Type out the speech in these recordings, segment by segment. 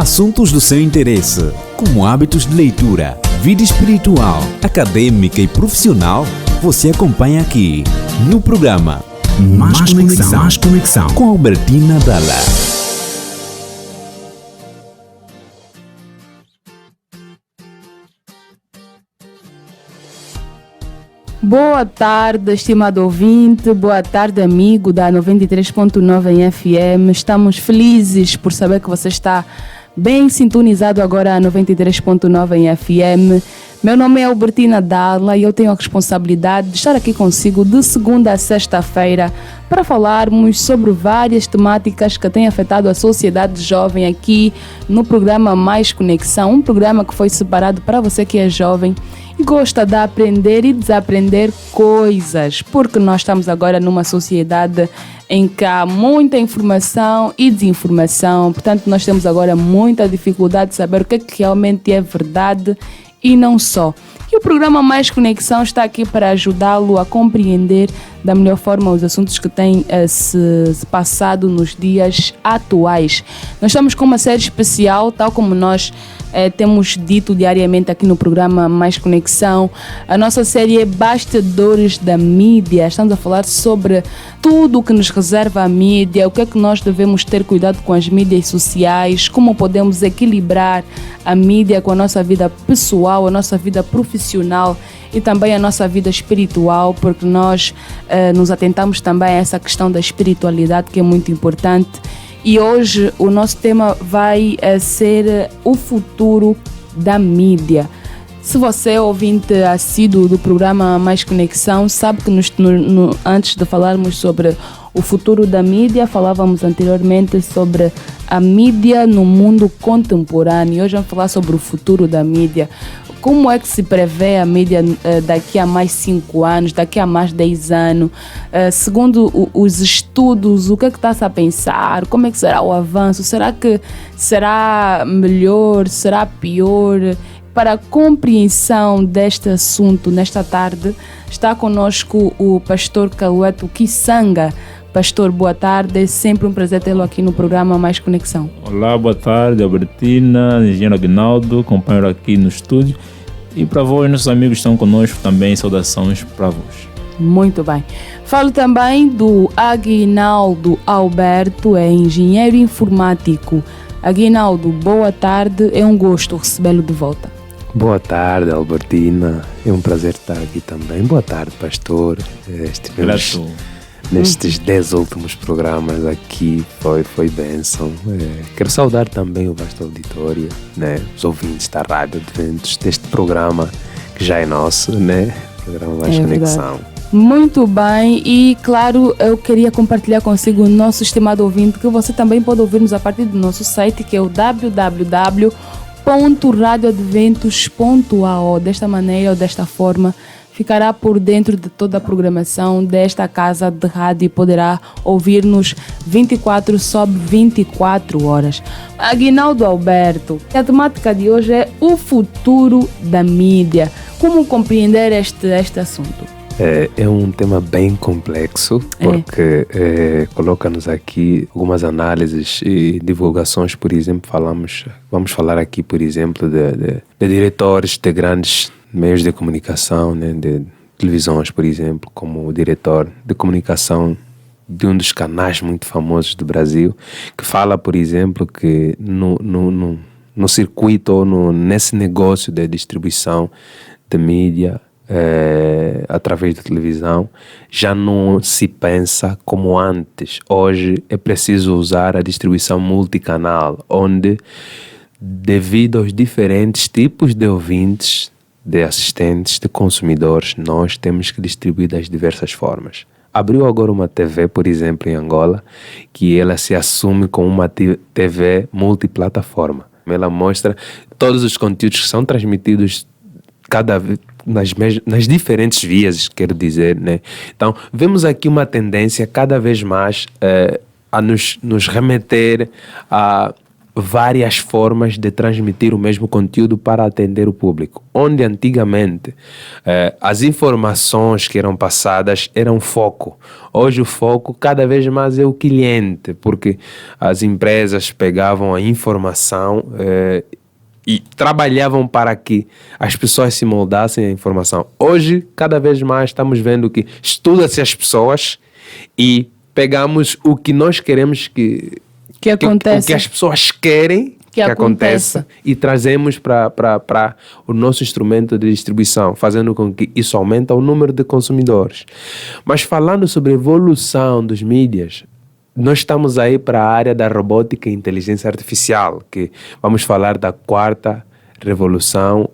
Assuntos do seu interesse, como hábitos de leitura, vida espiritual, acadêmica e profissional, você acompanha aqui no programa Mais Conexão com Albertina Dalla. Boa tarde, estimado ouvinte, boa tarde, amigo da 93.9 em FM. Estamos felizes por saber que você está bem sintonizado agora a 93.9 em FM. Meu nome é Albertina Dalla e eu tenho a responsabilidade de estar aqui consigo de segunda a sexta-feira para falarmos sobre várias temáticas que têm afetado a sociedade jovem aqui no programa Mais Conexão, um programa que foi separado para você que é jovem e gosta de aprender e desaprender coisas, porque nós estamos agora numa sociedade em que há muita informação e desinformação, portanto nós temos agora muita dificuldade de saber o que é que realmente é verdade e não só. E o programa Mais Conexão está aqui para ajudá-lo a compreender da melhor forma os assuntos que têm se passado nos dias atuais. Nós estamos com uma série especial, tal como nós temos dito diariamente aqui no programa Mais Conexão. A nossa série é Bastidores da Mídia. Estamos a falar sobre tudo o que nos reserva a mídia, o que é que nós devemos ter cuidado com as mídias sociais, como podemos equilibrar a mídia com a nossa vida pessoal, a nossa vida profissional e também a nossa vida espiritual, porque nós nos atentamos também a essa questão da espiritualidade, que é muito importante. E hoje o nosso tema vai ser o futuro da mídia. Se você é ouvinte assíduo do programa Mais Conexão, sabe que antes de falarmos sobre o futuro da mídia, falávamos anteriormente sobre a mídia no mundo contemporâneo. E hoje vamos falar sobre o futuro da mídia. Como é que se prevê a mídia daqui a mais 5 anos, daqui a mais 10 anos? Segundo os estudos, o que é que está-se a pensar? Como é que será o avanço? Será que será melhor? Será pior? Para a compreensão deste assunto, nesta tarde, está conosco o pastor Calueto Kisanga. Pastor, boa tarde. É sempre um prazer tê-lo aqui no programa Mais Conexão. Olá, boa tarde, Albertina, engenheiro Aguinaldo, companheiro aqui no estúdio. E para vós, nossos amigos que estão conosco também, saudações para vós. Muito bem. Falo também do Aguinaldo Alberto, é engenheiro informático. Aguinaldo, boa tarde, é um gosto recebê-lo de volta. Boa tarde, Albertina, é um prazer estar aqui também. Boa tarde, pastor. Estivemos nestes 10 últimos programas aqui, foi bênção. Quero saudar também o vasto auditório, né? Os ouvintes da Rádio Adventos, deste programa que já é nosso, né? Programa Mais Conexão. Muito bem, e claro, eu queria compartilhar consigo o nosso estimado ouvinte, que você também pode ouvir-nos a partir do nosso site, que é o www.radioadventos.ao. Desta maneira ou desta forma, ficará por dentro de toda a programação desta casa de rádio e poderá ouvir-nos 24 sobre 24 horas. Aguinaldo Alberto, a temática de hoje é o futuro da mídia. Como compreender este assunto? É um tema bem complexo, porque coloca-nos aqui algumas análises e divulgações. Por exemplo, vamos falar aqui, por exemplo, de diretores de grandes meios de comunicação, né, de televisões, por exemplo, como o diretor de comunicação de um dos canais muito famosos do Brasil, que fala, por exemplo, que no circuito ou nesse negócio de distribuição de mídia, através da televisão, já não se pensa como antes. Hoje é preciso usar a distribuição multicanal, onde, devido aos diferentes tipos de ouvintes, de assistentes, de consumidores, nós temos que distribuir das diversas formas. Abriu agora uma TV, por exemplo, em Angola, que ela se assume como uma TV multiplataforma. Ela mostra todos os conteúdos que são transmitidos nas diferentes vias, quero dizer, né? Então, vemos aqui uma tendência cada vez mais a nos remeter a várias formas de transmitir o mesmo conteúdo para atender o público. Onde antigamente as informações que eram passadas eram foco. Hoje o foco cada vez mais é o cliente, porque as empresas pegavam a informação e trabalhavam para que as pessoas se moldassem à informação. Hoje, cada vez mais, estamos vendo que estuda-se as pessoas e pegamos o que nós queremos que aconteça. O que as pessoas querem que aconteça e trazemos para o nosso instrumento de distribuição, fazendo com que isso aumente o número de consumidores. Mas falando sobre a evolução dos mídias, nós estamos aí para a área da robótica e inteligência artificial, que vamos falar da quarta revolução,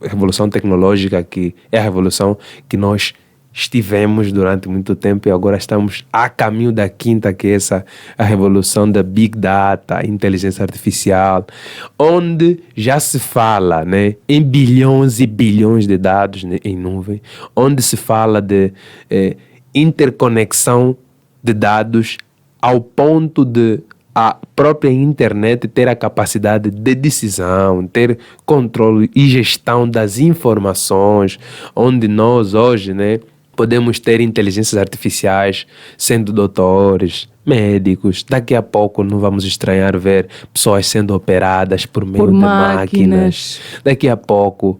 revolução tecnológica, que é a revolução que nós estivemos durante muito tempo e agora estamos a caminho da quinta, que é a revolução da Big Data, inteligência artificial, onde já se fala, né, em bilhões e bilhões de dados, né, em nuvem, onde se fala de interconexão de dados ao ponto de a própria internet ter a capacidade de decisão, ter controle e gestão das informações, onde nós hoje, né, podemos ter inteligências artificiais sendo doutores, médicos. Daqui a pouco não vamos estranhar ver pessoas sendo operadas por meio de máquinas. Daqui a pouco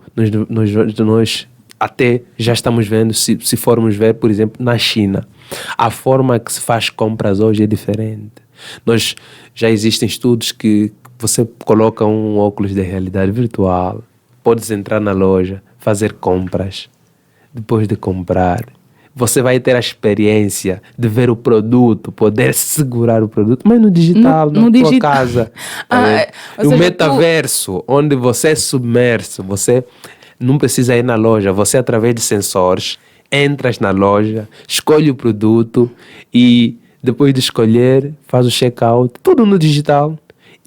nós até já estamos vendo, se formos ver, por exemplo, na China, a forma que se faz compras hoje é diferente. Já existem estudos que você coloca um óculos de realidade virtual, podes entrar na loja, fazer compras. Depois de comprar, você vai ter a experiência de ver o produto, poder segurar o produto, mas no digital, na tua casa. O metaverso, onde você é submerso, você não precisa ir na loja, você através de sensores, entras na loja, escolhe o produto e depois de escolher, faz o check-out, tudo no digital.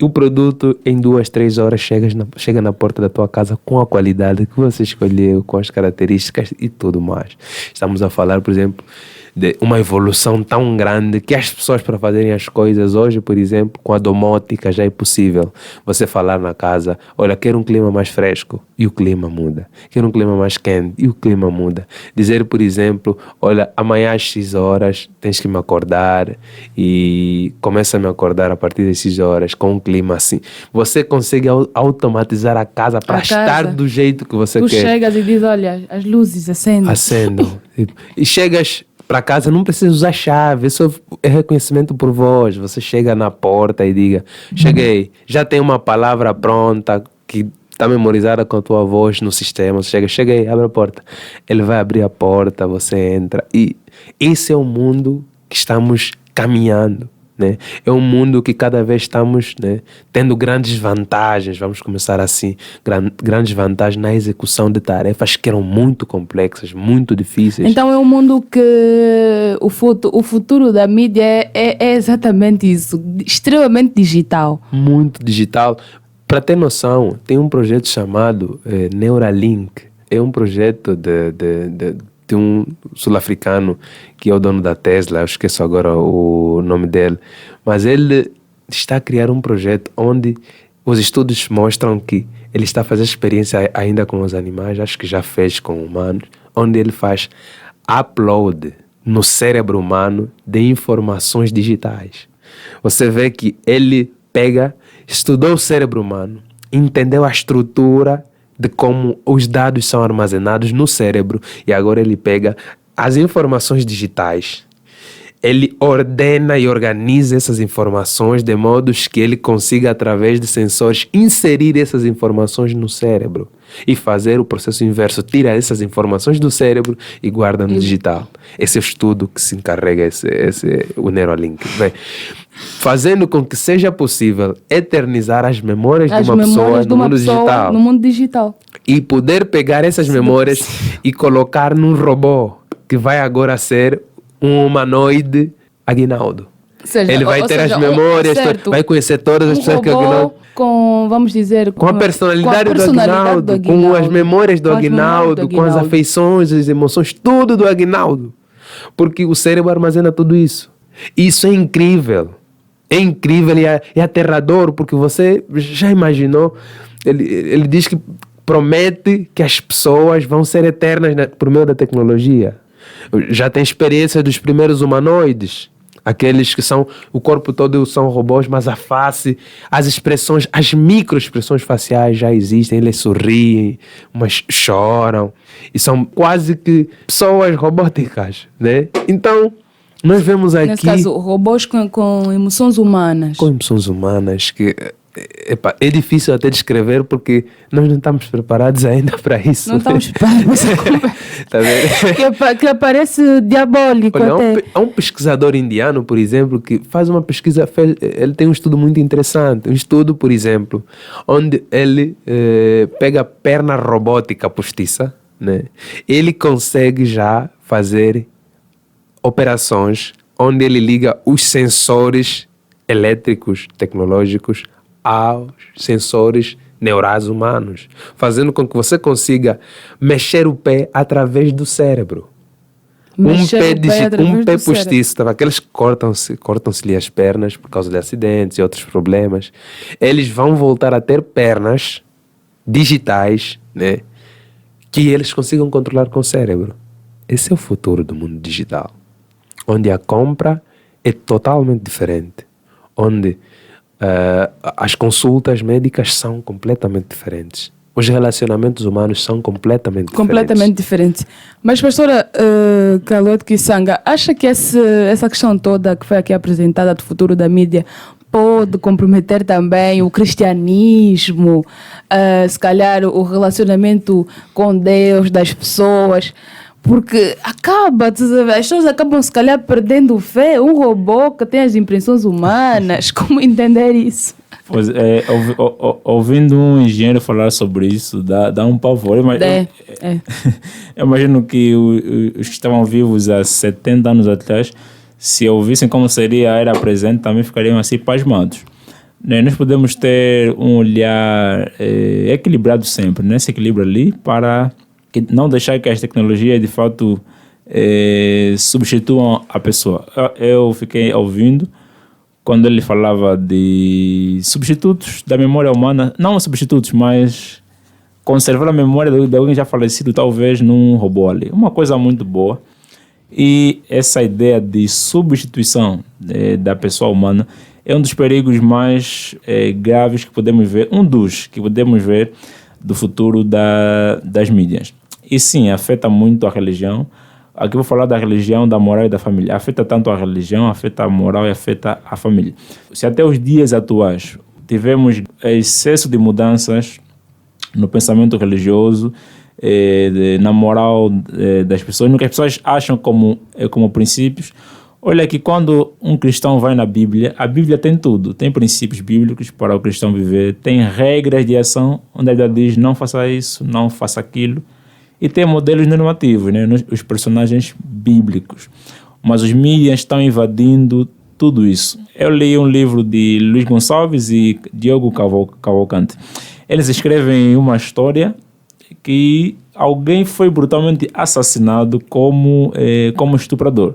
E o produto, em 2-3 horas, chega na porta da tua casa com a qualidade que você escolheu, com as características e tudo mais. Estamos a falar, por exemplo, de uma evolução tão grande que as pessoas, para fazerem as coisas hoje, por exemplo, com a domótica já é possível. Você falar na casa, olha, quero um clima mais fresco, e o clima muda. Quero um clima mais quente, e o clima muda. Dizer, por exemplo, olha, amanhã às X horas tens que me acordar, e começa a me acordar a partir das X horas, com um clima assim. Você consegue automatizar a casa para estar do jeito que você quer. Tu chegas e diz, olha, as luzes acendem. E chegas para casa, não precisa usar chave, isso é reconhecimento por voz. Você chega na porta e diga, cheguei, já tem uma palavra pronta que está memorizada com a tua voz no sistema. Você cheguei, abre a porta. Ele vai abrir a porta, você entra. E esse é o mundo que estamos caminhando, né? É um mundo que cada vez estamos, né, tendo grandes vantagens, vamos começar assim, grandes vantagens na execução de tarefas que eram muito complexas, muito difíceis. Então é um mundo que o futuro da mídia é exatamente isso, extremamente digital. Muito digital. Para ter noção, tem um projeto chamado Neuralink. É um projeto de um sul-africano que é o dono da Tesla, eu esqueço agora o nome dele, mas ele está a criar um projeto onde os estudos mostram que ele está a fazer experiência ainda com os animais, acho que já fez com humanos, onde ele faz upload no cérebro humano de informações digitais. Você vê que ele estudou o cérebro humano, entendeu a estrutura de como os dados são armazenados no cérebro e agora ele pega as informações digitais, ele ordena e organiza essas informações de modo que ele consiga, através de sensores, inserir essas informações no cérebro e fazer o processo inverso, tira essas informações do cérebro e guarda no digital. Esse é o estudo que se encarrega o Neuralink. Bem, fazendo com que seja possível eternizar as memórias de uma pessoa no mundo digital. E poder pegar essas memórias e colocar num robô que vai agora ser um humanoide Aguinaldo. Ele vai ter as memórias, vai conhecer todas as pessoas que o Aguinaldo... Vamos dizer... Com a personalidade do Aguinaldo, com as memórias do Aguinaldo, com as afeições, as emoções, tudo do Aguinaldo. Porque o cérebro armazena tudo isso. Isso é incrível. É incrível e é aterrador, porque você já imaginou, ele diz que promete que as pessoas vão ser eternas por meio da tecnologia. Já tem experiência dos primeiros humanoides, aqueles que são, o corpo todo são robôs, mas a face, as expressões, as microexpressões faciais já existem, eles sorriem, mas choram, e são quase que pessoas robóticas, né? Então, nós vemos aqui... Nesse caso, robôs com emoções humanas. Com emoções humanas que... é difícil até descrever porque nós não estamos preparados ainda para isso. Não estamos preparados tá vendo? que parece diabólico. Olha, há um pesquisador indiano, por exemplo, que faz uma pesquisa, ele tem um estudo muito interessante. Um estudo, por exemplo, onde ele pega a perna robótica postiça, né? Ele consegue já fazer operações onde ele liga os sensores elétricos, tecnológicos, aos sensores neurais humanos, fazendo com que você consiga mexer o pé através do cérebro. Um pé postiço, aqueles que cortam-se-lhe as pernas por causa de acidentes e outros problemas, eles vão voltar a ter pernas digitais, né, que eles consigam controlar com o cérebro. Esse é o futuro do mundo digital, onde a compra é totalmente diferente, onde as consultas médicas são completamente diferentes. Os relacionamentos humanos são completamente diferentes. Mas, pastora Carlote Kisanga, acha que essa questão toda que foi aqui apresentada do futuro da mídia pode comprometer também o cristianismo, se calhar o relacionamento com Deus das pessoas? Porque as pessoas acabam se calhar perdendo fé. Um robô que tem as impressões humanas, como entender isso? Pois é, ouvindo um engenheiro falar sobre isso, dá um pavor. Eu imagino que os que estavam vivos há 70 anos atrás, se ouvissem como seria a era presente, também ficariam assim pasmados. Nós podemos ter um olhar equilibrado sempre, né? Esse equilíbrio ali para não deixar que as tecnologias de fato substituam a pessoa. Eu fiquei ouvindo quando ele falava de substitutos da memória humana, não substitutos, mas conservar a memória de alguém já falecido, talvez num robô ali. Uma coisa muito boa. E essa ideia de substituição da pessoa humana é um dos perigos mais graves que podemos ver, que podemos ver do futuro das mídias. E sim, afeta muito a religião. Aqui vou falar da religião, da moral e da família. Afeta tanto a religião, afeta a moral e afeta a família. Se até os dias atuais tivemos excesso de mudanças no pensamento religioso, na moral das pessoas, no que as pessoas acham como princípios, olha que quando um cristão vai na Bíblia, a Bíblia tem tudo. Tem princípios bíblicos para o cristão viver, tem regras de ação, onde a Bíblia diz não faça isso, não faça aquilo. E tem modelos normativos, né? Os personagens bíblicos. Mas os mídias estão invadindo tudo isso. Eu li um livro de Luiz Gonçalves e Diogo Cavalcante. Eles escrevem uma história que alguém foi brutalmente assassinado como estuprador.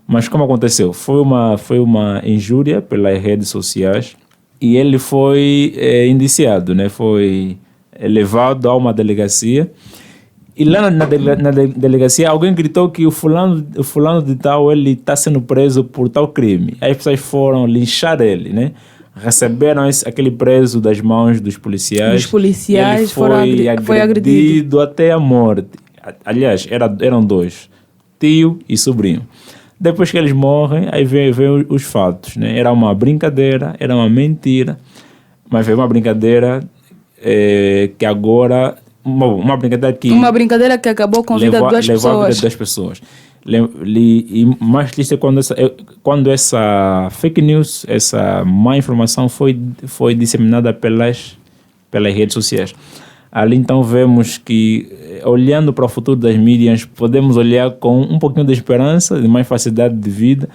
Mas como aconteceu? Foi uma injúria pelas redes sociais e ele foi indiciado, né? Foi levado a uma delegacia. E lá na delegacia alguém gritou que o fulano de tal, ele está sendo preso por tal crime. Aí as pessoas foram linchar ele, né? Receberam aquele preso das mãos dos policiais. Os policiais foi agredido até a morte. Aliás, eram dois, tio e sobrinho. Depois que eles morrem, aí vem os fatos, né? Era uma brincadeira, era uma mentira, mas foi uma brincadeira que agora... Uma brincadeira que acabou com a vida de duas pessoas. E mais triste é quando essa fake news, essa má informação foi disseminada pelas redes sociais. Ali então vemos que, olhando para o futuro das mídias, podemos olhar com um pouquinho de esperança, de mais facilidade de vida,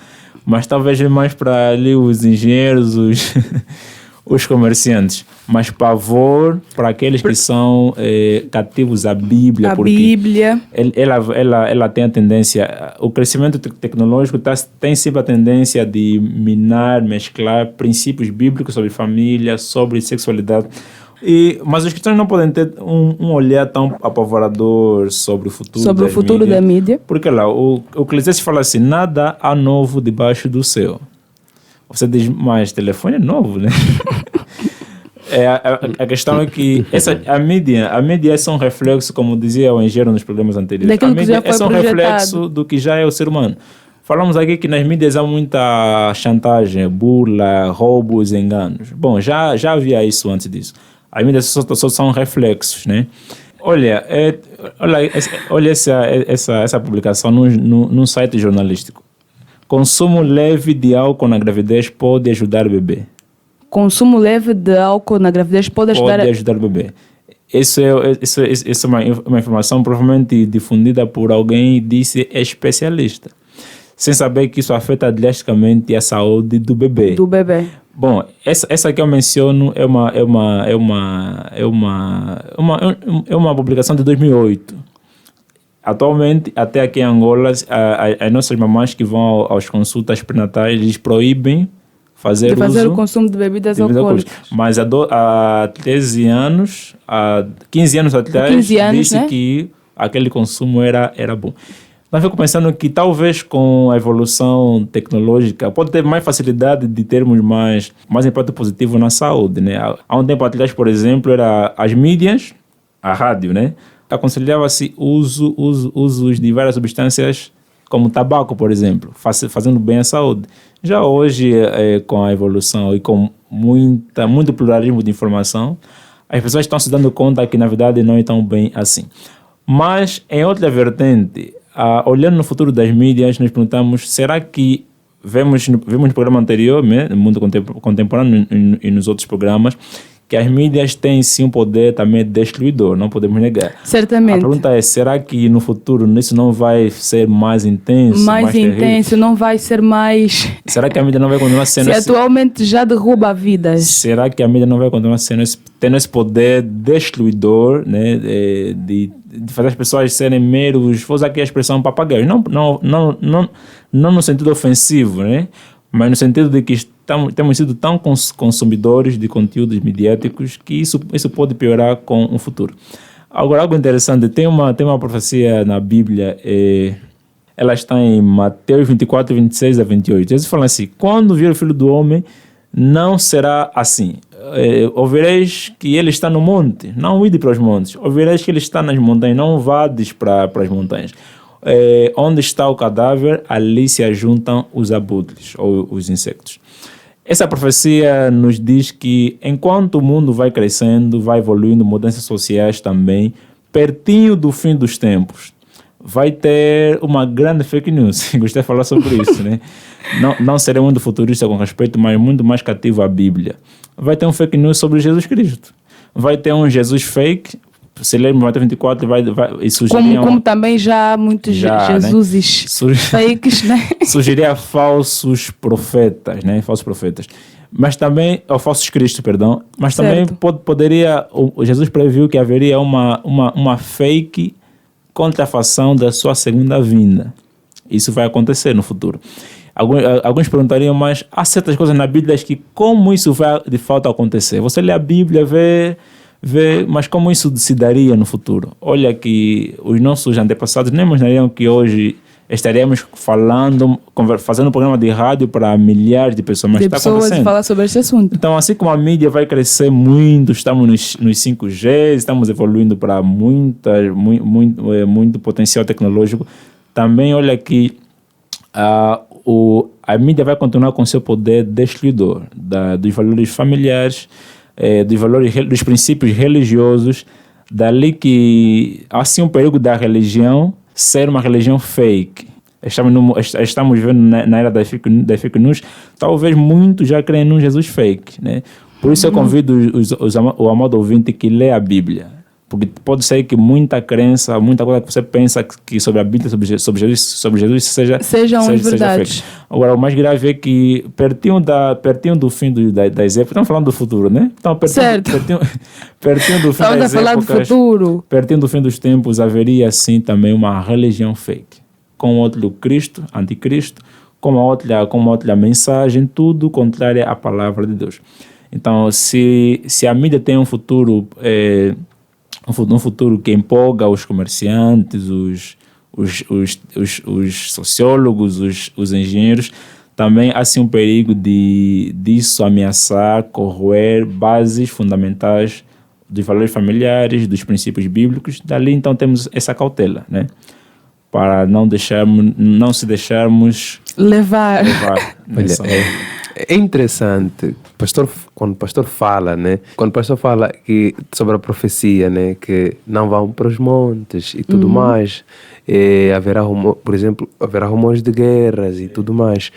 mas talvez mais para ali os engenheiros, os comerciantes, mas pavor para aqueles que são cativos à Bíblia. A porque Bíblia. Ela tem a tendência, o crescimento tecnológico tem sempre a tendência de minar, mesclar princípios bíblicos sobre família, sobre sexualidade. Mas os cristãos não podem ter um olhar tão apavorador sobre o futuro da mídia. Porque lá, o Eclesiastes fala assim, nada há novo debaixo do céu. Você diz, mas telefone é novo, né? A questão é que a mídia é um reflexo, como dizia o engenheiro nos programas anteriores. Daquilo A mídia que já foi um projetado. reflexo do que já é o ser humano. Falamos aqui que nas mídias há muita chantagem, burla, roubos, enganos. Bom, já havia isso antes disso. As mídias só são reflexos, né? Olha essa publicação num site jornalístico. Consumo leve de álcool na gravidez pode ajudar o bebê. Consumo leve de álcool na gravidez pode ajudar o bebê. Isso é uma informação provavelmente difundida por alguém disse especialista, sem saber que isso afeta drasticamente a saúde do bebê. Bom, essa que eu menciono é uma publicação de 2008. Atualmente, até aqui em Angola, as nossas mamães que vão às consultas prenatais, eles proíbem fazer o consumo de bebidas alcoólicas. Mas há 13 anos, há 15 anos atrás, disse, né, que aquele consumo era bom. Mas fico pensando que talvez com a evolução tecnológica pode ter mais facilidade de termos mais impacto positivo na saúde, né? Há um tempo atrás, por exemplo, era as mídias, a rádio, né? Aconselhava-se usos de várias substâncias como tabaco, por exemplo, fazendo bem à saúde. Já hoje, com a evolução e com muito pluralismo de informação, as pessoas estão se dando conta que na verdade não é tão bem assim. Mas em outra vertente, olhando no futuro das mídias, nos perguntamos, será que vemos no programa anterior, né, no mundo contemporâneo e nos outros programas, que as mídias têm sim um poder também destruidor, não podemos negar. Certamente. A pergunta é, será que no futuro isso não vai ser mais intenso? Mais intenso, não vai ser mais... Será que a mídia não vai continuar sendo... Se atualmente já derruba vidas. Será que a mídia não vai continuar tendo esse poder destruidor, né, de fazer as pessoas serem meros, vou usar aqui a expressão papagaios, não no sentido ofensivo, né, mas no sentido de que temos sido tão consumidores de conteúdos midiáticos que isso pode piorar com o futuro. Agora, algo interessante, tem uma profecia na Bíblia, ela está em Mateus 24, 26 a 28. Jesus fala assim, quando vir o Filho do Homem, não será assim. Ouvireis que ele está no monte, não ide para os montes. Ouvireis que ele está nas montanhas, não vades para as montanhas. Onde está o cadáver, ali se ajuntam os abutres, ou os insectos. Essa profecia nos diz que enquanto o mundo vai crescendo, vai evoluindo, mudanças sociais também, pertinho do fim dos tempos, vai ter uma grande fake news. Gostei de falar sobre isso, né? Não serei muito futurista com respeito, mas muito mais cativo à Bíblia. Vai ter um fake news sobre Jesus Cristo. Vai ter um Jesus fake. Se lermos Mateus 24, vai sugerir... Como também já há muitos Jesuses, né? Fakes, né? Sugeria falsos profetas, né? Falsos profetas. Mas também... falsos Cristo, perdão. Mas certo. Também poderia... Jesus previu que haveria uma fake contrafação da sua segunda vinda. Isso vai acontecer no futuro. Alguns perguntariam, mas há certas coisas na Bíblia que como isso vai de fato acontecer? Você lê a Bíblia, vê, mas como isso se daria no futuro? Olha que os nossos antepassados nem imaginariam que hoje estaríamos fazendo um programa de rádio para milhares de pessoas, mas está acontecendo. De falar sobre esse assunto. Então, assim como a mídia vai crescer muito, estamos nos 5G, estamos evoluindo para muito potencial tecnológico, também olha que a mídia vai continuar com seu poder destruidor dos valores familiares, dos princípios religiosos, dali que há sim um perigo da religião ser uma religião fake. Estamos vivendo na era da fake news, talvez muitos já creem num Jesus fake, né? Por isso eu convido o amado ouvinte que lê a Bíblia. Porque pode ser que muita crença, muita coisa que você pensa que sobre a Bíblia, sobre Jesus Sejam verdades. feita. Agora, o mais grave é que pertinho do fim das épocas, estamos falando do futuro, né? Então, pertinho do fim Estamos das a falar do épocas, futuro. pertinho do fim dos tempos, haveria assim também uma religião fake, com outro Cristo, anticristo, com uma outra mensagem, tudo contrário à palavra de Deus. Então, se a mídia tem um futuro que empolga os comerciantes, os sociólogos, os engenheiros, também há sim um perigo disso ameaçar, corroer bases fundamentais dos valores familiares, dos princípios bíblicos. Dali, então, temos essa cautela, né? Para não se deixarmos Levar. nessa... É interessante, quando o pastor fala, né? Quando o pastor fala sobre a profecia, né? Que não vão para os montes e tudo mais. Por exemplo, haverá rumores de guerras e tudo mais.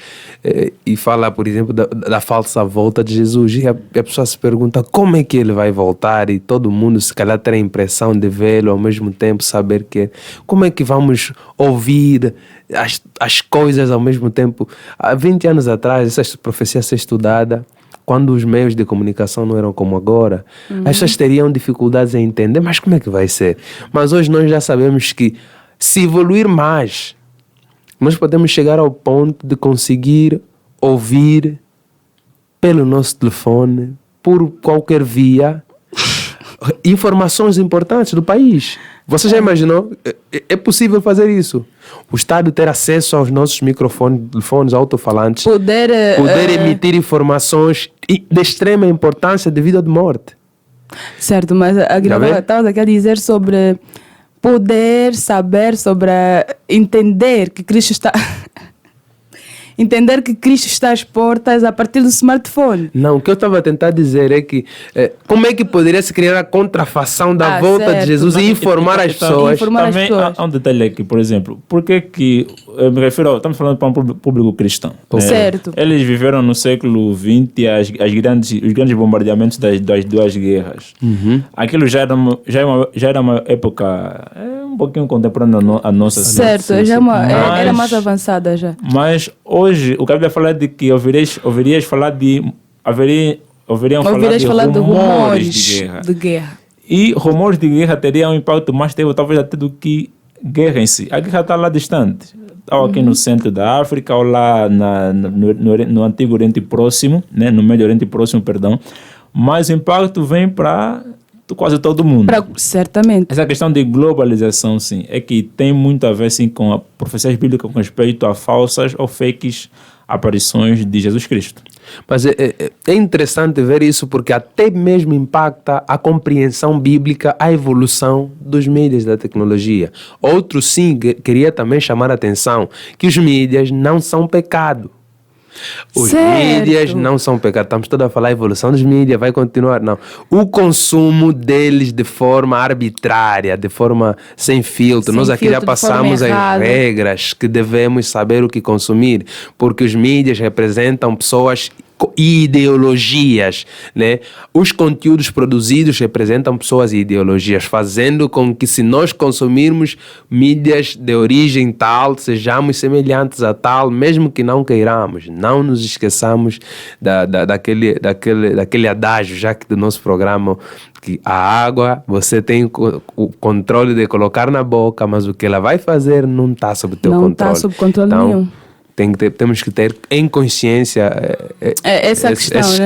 E fala, por exemplo, da falsa volta de Jesus. E a pessoa se pergunta como é que ele vai voltar, e todo mundo se calhar ter a impressão de vê-lo, ao mesmo tempo saber que... Como é que vamos ouvir as coisas ao mesmo tempo? Há 20 anos atrás, essa profecia ser estudada, quando os meios de comunicação não eram como agora, as pessoas teriam dificuldades em entender, mas como é que vai ser? Mas hoje nós já sabemos que, se evoluir mais, nós podemos chegar ao ponto de conseguir ouvir pelo nosso telefone, por qualquer via, informações importantes do país. Você já imaginou? É possível fazer isso. O Estado ter acesso aos nossos microfones, telefones, alto-falantes, poder emitir informações de extrema importância de vida ou de morte. Certo, mas estava a dizer sobre poder saber, sobre entender que Cristo está... Entender que Cristo está às portas a partir do smartphone. Não, o que eu estava a tentar dizer é que como é que poderia se criar a contrafação da volta de Jesus e informar as pessoas? Também há um detalhe aqui, por exemplo. Por que eu me refiro, estamos falando para um público cristão. Certo. Eles viveram no século XX os grandes bombardeamentos das duas guerras. Aquilo já era uma época um pouquinho contemporânea à nossa. Certo, era mais avançada já. Mas hoje, o que a Bíblia fala é de que ouviriam falar de rumores de guerra. E rumores de guerra teriam um impacto mais terrível, talvez até do que guerra em si. A guerra está lá distante. Ou aqui no centro da África, ou lá no Antigo Oriente Próximo, né? No Médio Oriente Próximo, perdão. Mas o impacto vem para quase todo mundo. Certamente. Essa questão de globalização, sim, é que tem muito a ver, sim, com a profecia bíblica com respeito a falsas ou fakes aparições de Jesus Cristo. Mas é interessante ver isso, porque até mesmo impacta a compreensão bíblica, a evolução dos mídias da tecnologia. Outro, sim, queria também chamar a atenção que os mídias não são pecado. Os mídias não são pecado. Estamos todos a falar a evolução dos mídias, vai continuar. Não. O consumo deles de forma arbitrária, de forma sem filtro. Nós aqui já passamos as regras que devemos saber o que consumir, porque os mídias representam pessoas e ideologias, né? Os conteúdos produzidos representam pessoas e ideologias, fazendo com que, se nós consumirmos mídias de origem tal, sejamos semelhantes a tal, mesmo que não queiramos. Não nos esqueçamos daquele adágio, já que do nosso programa, que a água você tem o controle de colocar na boca, mas o que ela vai fazer não está sob o teu controle. Não está sob controle nenhum. Temos que ter em consciência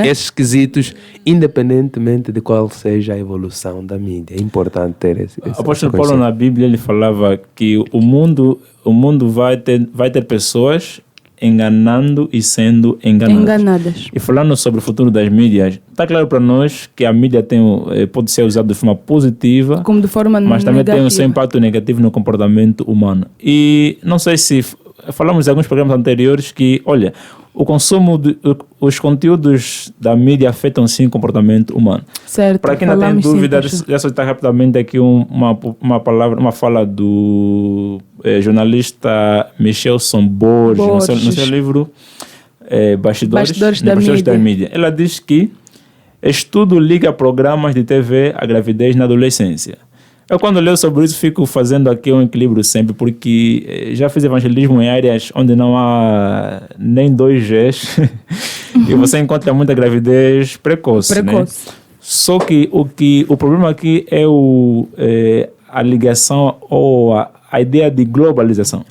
esses quesitos, independentemente de qual seja a evolução da mídia. É importante ter esse O apóstolo Paulo, na Bíblia, ele falava que o mundo vai ter pessoas enganando e sendo enganadas. E falando sobre o futuro das mídias, está claro para nós que a mídia pode ser usada de forma positiva, como de forma mas também tem o seu impacto negativo no comportamento humano. E não sei se falamos em alguns programas anteriores que, olha, o consumo os conteúdos da mídia afetam sim o comportamento humano. Certo. Para quem não tem dúvida, já soltar rapidamente aqui uma fala do jornalista Michelson Borges. No seu livro Bastidores da Mídia. Ela diz que estudo liga programas de TV à gravidez na adolescência. Eu quando leio sobre isso fico fazendo aqui um equilíbrio sempre, porque já fiz evangelismo em áreas onde não há nem 2Gs e você encontra muita gravidez precoce. Né? Só que o problema aqui é a ligação ou a ideia de globalização,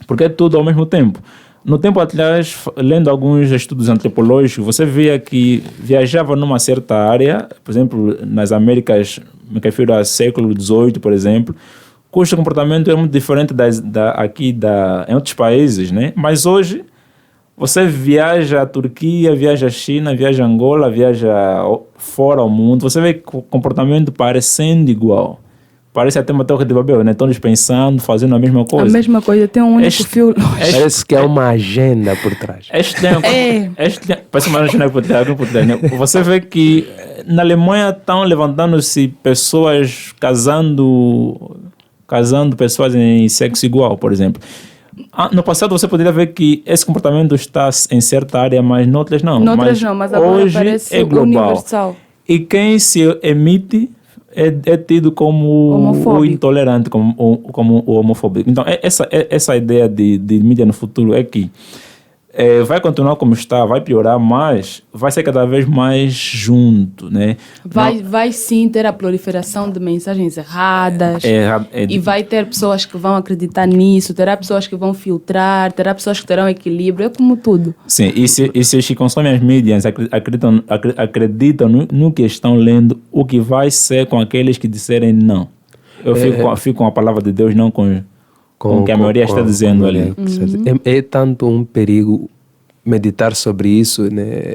porque é tudo ao mesmo tempo. No tempo atrás, lendo alguns estudos antropológicos, você via que viajava numa certa área, por exemplo, nas Américas, me refiro ao século XVIII, por exemplo, cujo comportamento é muito diferente em outros países, né? Mas hoje, você viaja à Turquia, viaja à China, viaja a Angola, viaja fora ao mundo, você vê o comportamento parecendo igual. Parece até uma torre de Babel, né? Todos pensando, fazendo a mesma coisa. A mesma coisa, tem um único fio. Parece que é uma agenda por trás. Parece uma agenda por trás. Né? Você vê que na Alemanha estão levantando-se pessoas casando pessoas em sexo igual, por exemplo. No passado você poderia ver que esse comportamento está em certa área, mas noutras não. Noutras não, mas agora hoje parece é global. Universal. E quem se emite é tido como o intolerante, como o homofóbico. Então, essa ideia de mídia no futuro é que vai continuar como está, vai piorar, mas vai ser cada vez mais junto, né? Vai sim ter a proliferação de mensagens erradas e vai ter pessoas que vão acreditar nisso, terá pessoas que vão filtrar, terá pessoas que terão equilíbrio, é como tudo. Sim, e se os que consomem as mídias acreditam no que estão lendo, o que vai ser com aqueles que disserem não? Eu fico com a palavra de Deus, não com o que a maioria está dizendo ali. É tanto um perigo meditar sobre isso, né?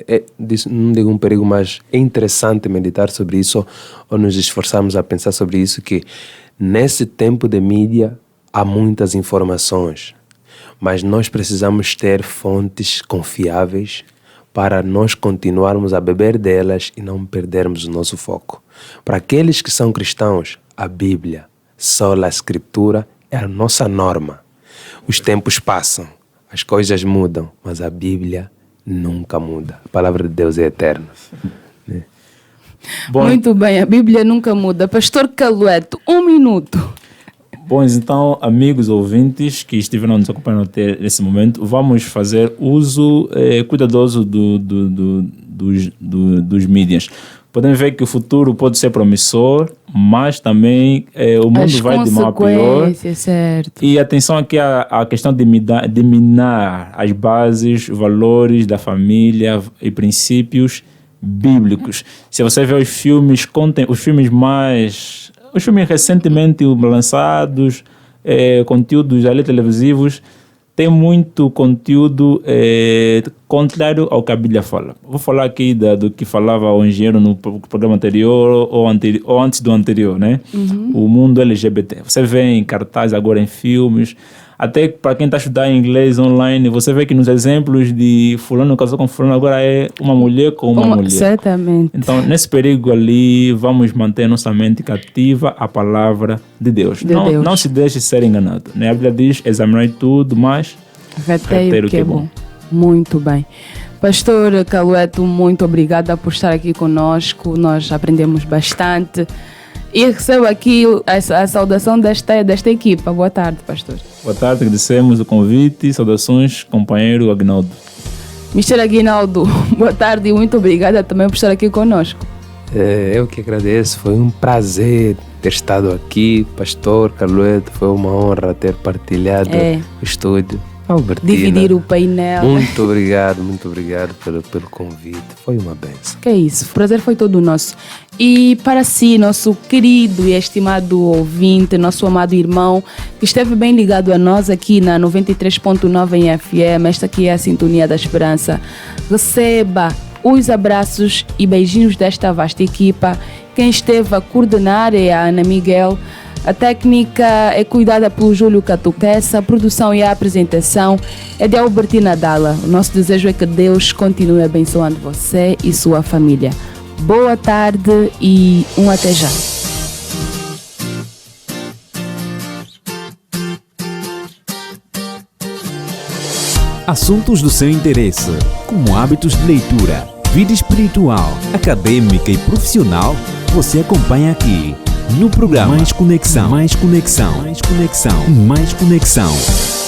Não digo um perigo, mas é interessante meditar sobre isso ou nos esforçarmos a pensar sobre isso, que nesse tempo de mídia há muitas informações, mas nós precisamos ter fontes confiáveis para nós continuarmos a beber delas e não perdermos o nosso foco. Para aqueles que são cristãos, a Bíblia, sola Escritura, é a nossa norma. Os tempos passam, as coisas mudam, mas a Bíblia nunca muda. A palavra de Deus é eterna. Né? Bom, muito bem, a Bíblia nunca muda. Pastor Calueto, 1 minuto. Bom, então, amigos ouvintes que estiveram nos acompanhando até nesse momento, vamos fazer uso cuidadoso dos mídias. Podemos ver que o futuro pode ser promissor, mas também o mundo vai de mal a pior. Certo. E atenção aqui à questão de minar as bases, valores da família e princípios bíblicos. Se você vê os filmes recentemente lançados, conteúdos ali televisivos, tem muito conteúdo contrário ao que a Bíblia fala. Vou falar aqui do que falava o engenheiro no programa anterior ou antes do anterior, né? O mundo LGBT. Você vê em cartaz agora em filmes, até para quem está estudando inglês online, você vê que nos exemplos de fulano casou com fulano, agora é uma mulher com uma mulher. Certamente. Então, nesse perigo ali, vamos manter nossa mente cativa à palavra de Deus. Não se deixe ser enganado. Né? A Bíblia diz, examinai tudo, mas retei o que é bom. Muito bem. Pastor Calueto, muito obrigada por estar aqui conosco. Nós aprendemos bastante. E recebo aqui a saudação desta equipa. Boa tarde, pastor. Boa tarde, agradecemos o convite. Saudações, companheiro Aguinaldo. Mr. Aguinaldo, boa tarde e muito obrigada também por estar aqui conosco. Eu que agradeço, foi um prazer ter estado aqui. Pastor Calueto, foi uma honra ter partilhado o estúdio. Albertina, dividir o painel. Muito obrigado pelo convite. Foi uma bênção. Que é isso, o prazer foi todo nosso. E para si, nosso querido e estimado ouvinte, nosso amado irmão, que esteve bem ligado a nós aqui na 93.9 em FM, esta aqui é a Sintonia da Esperança. Receba os abraços e beijinhos desta vasta equipa. Quem esteve a coordenar é a Ana Miguel. A técnica é cuidada pelo Júlio Catuquessa, a produção e a apresentação é de Albertina Dalla. O nosso desejo é que Deus continue abençoando você e sua família. Boa tarde e até já. Assuntos do seu interesse, como hábitos de leitura, vida espiritual, acadêmica e profissional, você acompanha aqui No programa Mais Conexão. Mais Conexão. Mais Conexão. Mais Conexão.